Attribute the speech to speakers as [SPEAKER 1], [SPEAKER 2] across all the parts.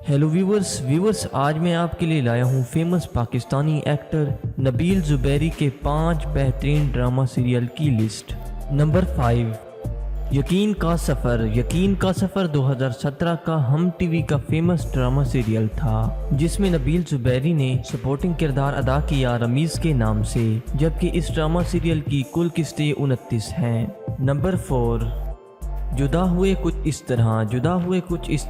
[SPEAKER 1] Hello viewers आज मैं आपके लिए लाया हूँ फेमस पाकिस्तानी एक्टर नबील ज़ुबैरी के 5 बेहतरीन ड्रामा सीरियल की लिस्ट। नंबर 5, यकीन का सफ़र 2017 का हम टीवी का फेमस ड्रामा सीरियल था, जिसमें नबील ज़ुबैरी ने सपोर्टिंग किरदार अदा किया रमीज़ के नाम से, जबकि इस ड्रामा सीरियल की कुल किस्तें 29 हैं। नंबर 4, जुदा हुए कुछ इस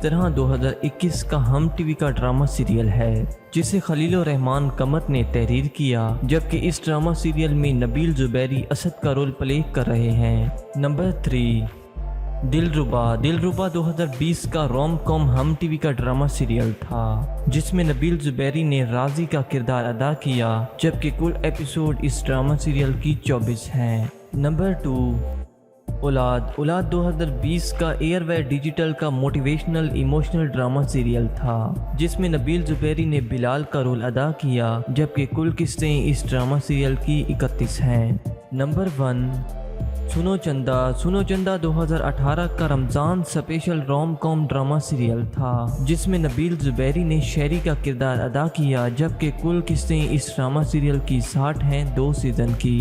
[SPEAKER 1] तरह 2021 का हम टीवी का ड्रामा सीरियल है, जिसे खलील रहमान कमत ने तहरीर किया, जबकि इस ड्रामा सीरियल में नबील ज़ुबैरी असद का रोल प्ले कर रहे हैं। नंबर 3, दिलरुबा 2020 का रोम कॉम हम टीवी का ड्रामा सीरियल था, जिसमें नबील ज़ुबैरी ने राजी का किरदार अदा किया, जबकि कुल एपिसोड इस ड्रामा सीरियल की 24 हैं। नंबर 2, औलाद 2020 का एयरवे डिजिटल का मोटिवेशनल इमोशनल ड्रामा सीरियल था, जिसमें नबील ज़ुबैरी ने बिलाल का रोल अदा किया, जबकि कुल किस्तें इस ड्रामा सीरियल की 31 हैं। नंबर 1, सुनो चंदा 2018 का Ramzan special rom com drama serial था, जिसमें नबील ज़ुबैरी ने शहरी का किरदार अदा किया, जबकि कुल किस्तें इस ड्रामा सीरियल की 60 हैं 2 सीज़न की।